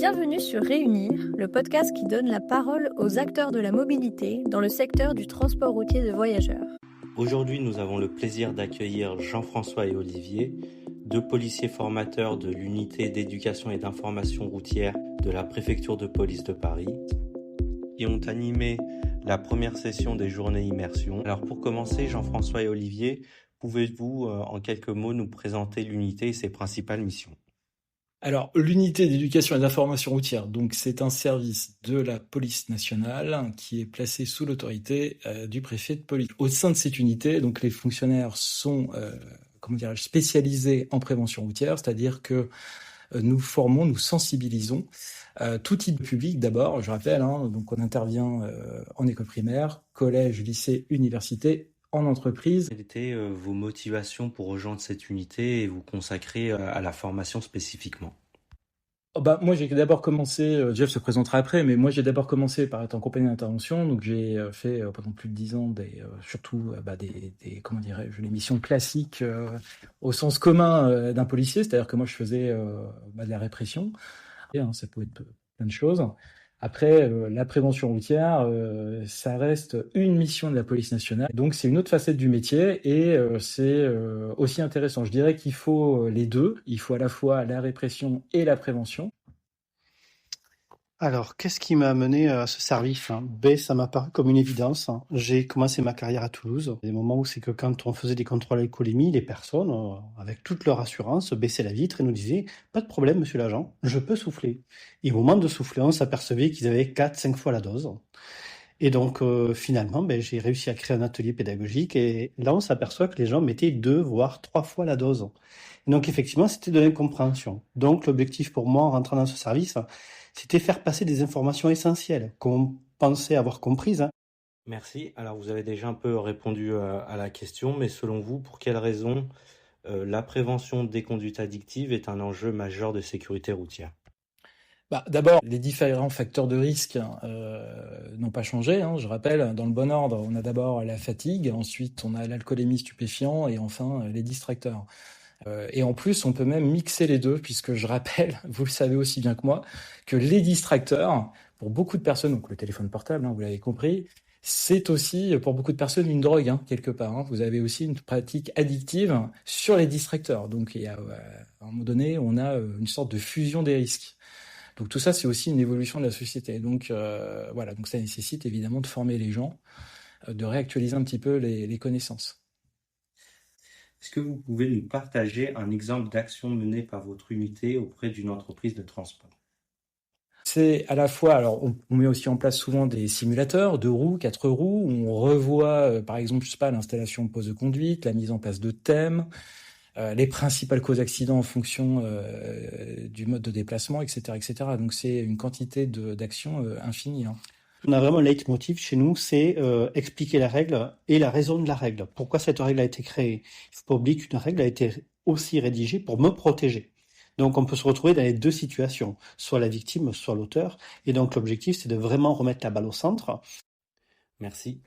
Bienvenue sur Réunir, le podcast qui donne la parole aux acteurs de la mobilité dans le secteur du transport routier de voyageurs. Aujourd'hui, nous avons le plaisir d'accueillir Jean-François et Olivier, deux policiers formateurs de l'unité d'éducation et d'information routière de la préfecture de police de Paris, qui ont animé la première session des journées immersion. Alors pour commencer, Jean-François et Olivier, pouvez-vous en quelques mots nous présenter l'unité et ses principales missions ? Alors, l'unité d'éducation et d'information routière, donc c'est un service de la police nationale qui est placé sous l'autorité du préfet de police. Au sein de cette unité, donc les fonctionnaires sont spécialisés en prévention routière, c'est-à-dire que nous formons, nous sensibilisons tout type de public d'abord, je rappelle, donc on intervient en école primaire, collège, lycée, université, en entreprise. Quelles étaient vos motivations pour rejoindre cette unité et vous consacrer à la formation spécifiquement ? Moi, j'ai d'abord commencé, Jeff se présentera après, mais moi, j'ai d'abord commencé par être en compagnie d'intervention. Donc, j'ai fait pendant plus de 10 ans des les missions classiques au sens commun d'un policier. C'est-à-dire que moi, je faisais de la répression. Ça pouvait être plein de choses. Après, la prévention routière, ça reste une mission de la police nationale. Donc, c'est une autre facette du métier et c'est aussi intéressant. Je dirais qu'il faut les deux. Il faut à la fois la répression et la prévention. Alors, qu'est-ce qui m'a amené à ce service ? Ça m'a paru comme une évidence. J'ai commencé ma carrière à Toulouse. Des moments où c'est que quand on faisait des contrôles alcoolémie, les personnes, avec toute leur assurance, baissaient la vitre et nous disaient « Pas de problème, monsieur l'agent, je peux souffler ». Et au moment de souffler, on s'apercevait qu'ils avaient 4-5 fois la dose. Et donc, finalement, j'ai réussi à créer un atelier pédagogique et là, on s'aperçoit que les gens mettaient 2 voire 3 fois la dose. Et donc, effectivement, c'était de l'incompréhension. Donc, l'objectif pour moi, en rentrant dans ce service, c'était faire passer des informations essentielles qu'on pensait avoir comprises. Merci. Alors, vous avez déjà un peu répondu à la question, mais selon vous, pour quelles raisons la prévention des conduites addictives est un enjeu majeur de sécurité routière ? D'abord, les différents facteurs de risque n'ont pas changé. Je rappelle, dans le bon ordre, on a d'abord la fatigue, ensuite on a l'alcoolémie stupéfiant et enfin les distracteurs. Et en plus, on peut même mixer les deux, puisque je rappelle, vous le savez aussi bien que moi, que les distracteurs, pour beaucoup de personnes, donc le téléphone portable, vous l'avez compris, c'est aussi pour beaucoup de personnes une drogue, quelque part. Vous avez aussi une pratique addictive sur les distracteurs. Donc, à un moment donné, on a une sorte de fusion des risques. Donc tout ça, c'est aussi une évolution de la société. Donc donc ça nécessite évidemment de former les gens, de réactualiser un petit peu les connaissances. Est-ce que vous pouvez nous partager un exemple d'action menée par votre unité auprès d'une entreprise de transport ? C'est à la fois, alors on met aussi en place souvent des simulateurs, 2 roues, 4 roues, où on revoit par exemple, l'installation de pose de conduite, la mise en place de thèmes, les principales causes d'accidents en fonction du mode de déplacement, etc., etc. Donc c'est une quantité d'actions infinie. On a vraiment un leitmotiv chez nous, c'est expliquer la règle et la raison de la règle. Pourquoi cette règle a été créée ? Il ne faut pas oublier qu'une règle a été aussi rédigée pour me protéger. Donc on peut se retrouver dans les deux situations, soit la victime, soit l'auteur. Et donc l'objectif, c'est de vraiment remettre la balle au centre. Merci.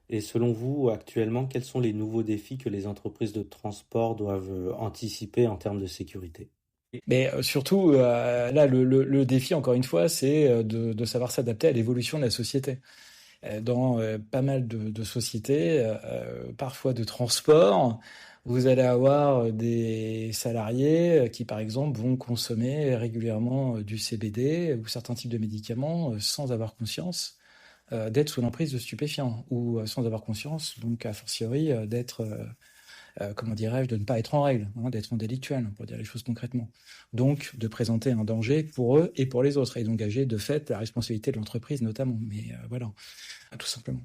Et selon vous, actuellement, quels sont les nouveaux défis que les entreprises de transport doivent anticiper en termes de sécurité ? Mais surtout, là, le défi, encore une fois, c'est de savoir s'adapter à l'évolution de la société. Dans pas mal de sociétés, parfois de transport, vous allez avoir des salariés qui, par exemple, vont consommer régulièrement du CBD ou certains types de médicaments sans avoir conscience d'être sous l'emprise de stupéfiants ou sans avoir conscience, donc a fortiori, d'être... de ne pas être en règle, d'être en délictuel, pour dire les choses concrètement. Donc, de présenter un danger pour eux et pour les autres, et d'engager de fait la responsabilité de l'entreprise notamment. Mais voilà, tout simplement.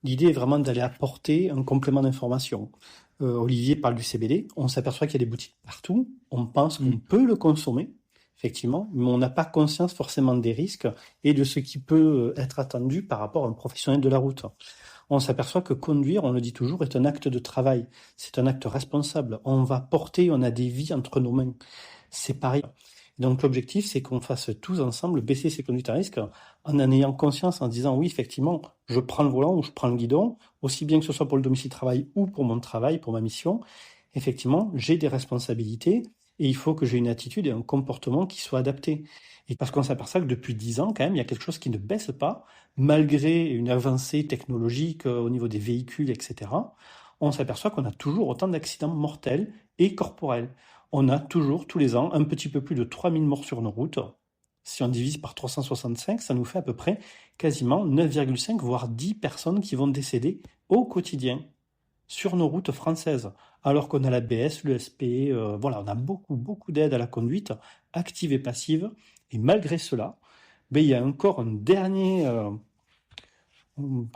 L'idée est vraiment d'aller apporter un complément d'information. Olivier parle du CBD, on s'aperçoit qu'il y a des boutiques partout, on pense qu'on peut le consommer, effectivement, mais on n'a pas conscience forcément des risques et de ce qui peut être attendu par rapport à un professionnel de la route. On s'aperçoit que conduire, on le dit toujours, est un acte de travail. C'est un acte responsable. On va porter, on a des vies entre nos mains. C'est pareil. Donc l'objectif, c'est qu'on fasse tous ensemble baisser ces conduites à risque en ayant conscience, en disant oui, effectivement, je prends le volant ou je prends le guidon, aussi bien que ce soit pour le domicile travail ou pour mon travail, pour ma mission. Effectivement, j'ai des responsabilités Et il faut que j'ai une attitude et un comportement qui soient adaptés. Et parce qu'on s'aperçoit que depuis 10 ans, quand même, il y a quelque chose qui ne baisse pas, malgré une avancée technologique au niveau des véhicules, etc. On s'aperçoit qu'on a toujours autant d'accidents mortels et corporels. On a toujours, tous les ans, un petit peu plus de 3000 morts sur nos routes. Si on divise par 365, ça nous fait à peu près quasiment 9,5 voire 10 personnes qui vont décéder au quotidien sur nos routes françaises. Alors qu'on a l'ABS, le SP, voilà, on a beaucoup d'aides à la conduite, active et passive. Et malgré cela, il y a encore un dernier,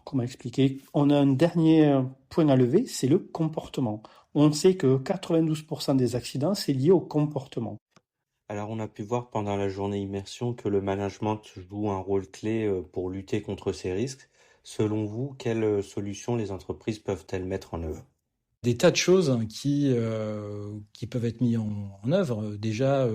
comment expliquer, on a un dernier point à lever, c'est le comportement. On sait que 92% des accidents, c'est lié au comportement. Alors, on a pu voir pendant la journée immersion que le management joue un rôle clé pour lutter contre ces risques. Selon vous, quelles solutions les entreprises peuvent-elles mettre en œuvre? Des tas de choses qui peuvent être mis en œuvre. Déjà,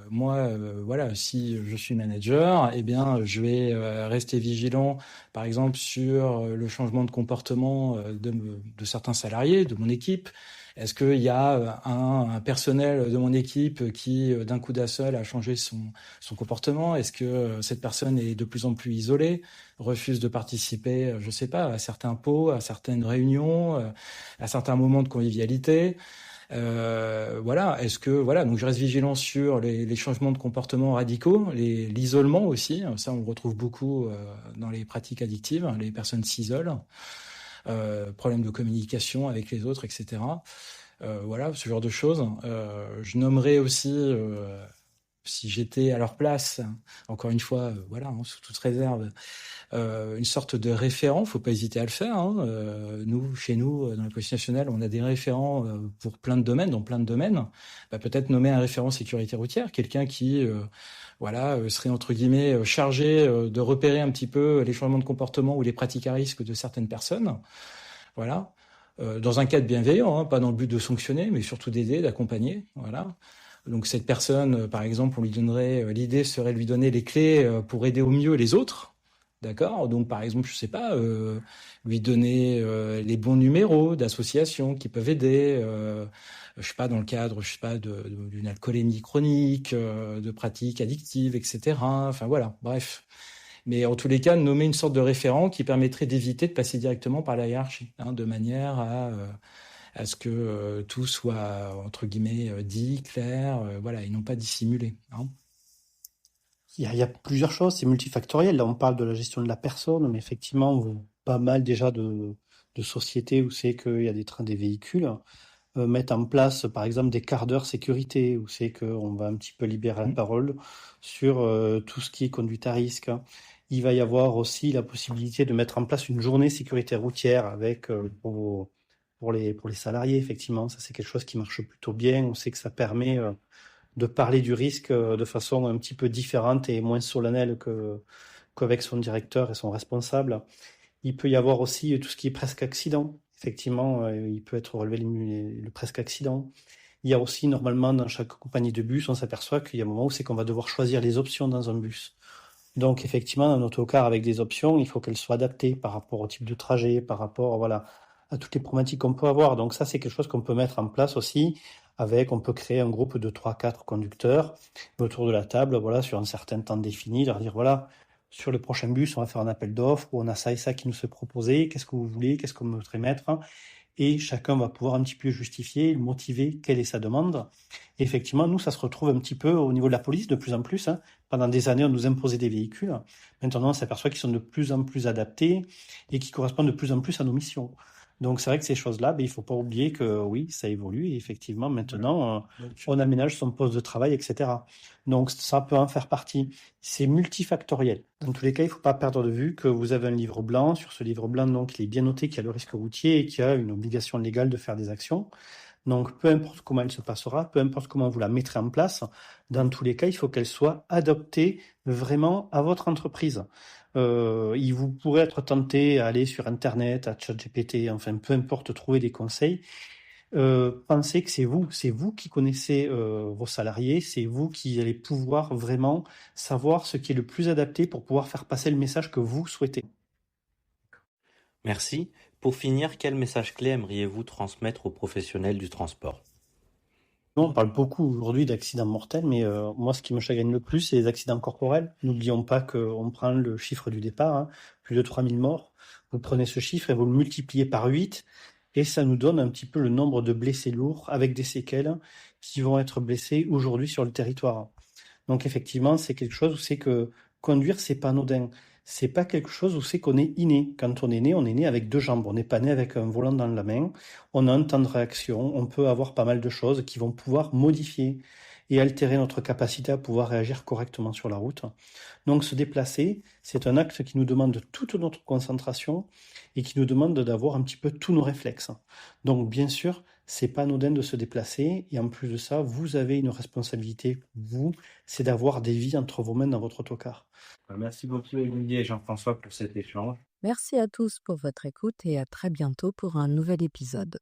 moi, voilà, si je suis manager, eh bien, je vais rester vigilant, par exemple, sur le changement de comportement de certains salariés, de mon équipe. Est-ce qu'il y a un personnel de mon équipe qui, d'un coup d'un seul, a changé son comportement? Est-ce que cette personne est de plus en plus isolée, refuse de participer, je sais pas, à certains pots, à certaines réunions, à certains moments de convivialité? Voilà. Est-ce que voilà, donc je reste vigilant sur les changements de comportement radicaux, l'isolement aussi. Ça, on le retrouve beaucoup dans les pratiques addictives. Les personnes s'isolent. Problèmes de communication avec les autres, etc. Voilà, ce genre de choses. Je nommerais aussi, si j'étais à leur place, encore une fois, voilà, sous toute réserve, une sorte de référent. Faut pas hésiter à le faire. Nous, chez nous, dans la police nationale, on a des référents pour plein de domaines, dans plein de domaines. Peut-être nommer un référent sécurité routière, quelqu'un qui serait entre guillemets chargé de repérer un petit peu les changements de comportement ou les pratiques à risque de certaines personnes. Voilà. Dans un cadre bienveillant, pas dans le but de sanctionner, mais surtout d'aider, d'accompagner. Voilà. Donc cette personne, par exemple, on lui donnerait, l'idée serait de lui donner les clés pour aider au mieux les autres. D'accord. Donc par exemple, je sais pas, lui donner les bons numéros d'associations qui peuvent aider. Je sais pas, dans le cadre, je sais pas, d'une alcoolémie chronique, de pratiques addictives, etc. Enfin voilà, bref. Mais en tous les cas, nommer une sorte de référent qui permettrait d'éviter de passer directement par la hiérarchie, de manière à ce que tout soit, entre guillemets, dit, clair, voilà, et non pas dissimulé. Il y a plusieurs choses, c'est multifactoriel. Là, on parle de la gestion de la personne, mais effectivement, on voit pas mal déjà de sociétés où c'est qu'il y a des trains, des véhicules. Mettre en place, par exemple, des quarts d'heure sécurité, où c'est qu'on va un petit peu libérer la parole sur tout ce qui est conduite à risque. Il va y avoir aussi la possibilité de mettre en place une journée sécurité routière avec pour les salariés, effectivement. Ça, c'est quelque chose qui marche plutôt bien. On sait que ça permet de parler du risque de façon un petit peu différente et moins solennelle qu'avec son directeur et son responsable. Il peut y avoir aussi tout ce qui est presque accident. Effectivement, il peut être relevé le presque accident. Il y a aussi, normalement, dans chaque compagnie de bus, on s'aperçoit qu'il y a un moment où c'est qu'on va devoir choisir les options dans un bus. Donc, effectivement, dans notre autocar avec des options, il faut qu'elles soient adaptées par rapport au type de trajet, par rapport, voilà, à toutes les problématiques qu'on peut avoir. Donc, ça, c'est quelque chose qu'on peut mettre en place aussi on peut créer un groupe de 3-4 conducteurs autour de la table, voilà, sur un certain temps défini, leur dire, voilà, sur le prochain bus, on va faire un appel d'offres où on a ça et ça qui nous est proposé. Qu'est-ce que vous voulez? Qu'est-ce qu'on voudrait mettre? Et chacun va pouvoir un petit peu justifier, motiver quelle est sa demande. Et effectivement, nous, ça se retrouve un petit peu au niveau de la police de plus en plus. Pendant des années, on nous imposait des véhicules. Maintenant, on s'aperçoit qu'ils sont de plus en plus adaptés et qui correspondent de plus en plus à nos missions. Donc c'est vrai que ces choses-là, il ne faut pas oublier que oui, ça évolue et effectivement maintenant on aménage son poste de travail, etc. Donc ça peut en faire partie. C'est multifactoriel. Dans tous les cas, il ne faut pas perdre de vue que vous avez un livre blanc. Sur ce livre blanc, donc, il est bien noté qu'il y a le risque routier et qu'il y a une obligation légale de faire des actions. Donc peu importe comment elle se passera, peu importe comment vous la mettrez en place, dans tous les cas, il faut qu'elle soit adaptée vraiment à votre entreprise. Vous pourrez être tenté à aller sur Internet, à ChatGPT, enfin peu importe, trouver des conseils. Pensez que c'est vous qui connaissez vos salariés, c'est vous qui allez pouvoir vraiment savoir ce qui est le plus adapté pour pouvoir faire passer le message que vous souhaitez. Merci. Pour finir, quel message clé aimeriez-vous transmettre aux professionnels du transport? On parle beaucoup aujourd'hui d'accidents mortels, mais moi, ce qui me chagrine le plus, c'est les accidents corporels. N'oublions pas qu'on prend le chiffre du départ, hein, plus de 3000 morts. Vous prenez ce chiffre et vous le multipliez par 8, et ça nous donne un petit peu le nombre de blessés lourds avec des séquelles qui vont être blessés aujourd'hui sur le territoire. Donc effectivement, c'est quelque chose où c'est que conduire, c'est pas anodin. C'est pas quelque chose où c'est qu'on est inné. Quand on est né avec deux jambes. On n'est pas né avec un volant dans la main. On a un temps de réaction. On peut avoir pas mal de choses qui vont pouvoir modifier et altérer notre capacité à pouvoir réagir correctement sur la route. Donc se déplacer, c'est un acte qui nous demande toute notre concentration et qui nous demande d'avoir un petit peu tous nos réflexes. Donc bien sûr, c'est pas anodin de se déplacer, et en plus de ça, vous avez une responsabilité, vous, c'est d'avoir des vies entre vos mains dans votre autocar. Merci beaucoup Olivier et Jean-François pour cet échange. Merci à tous pour votre écoute et à très bientôt pour un nouvel épisode.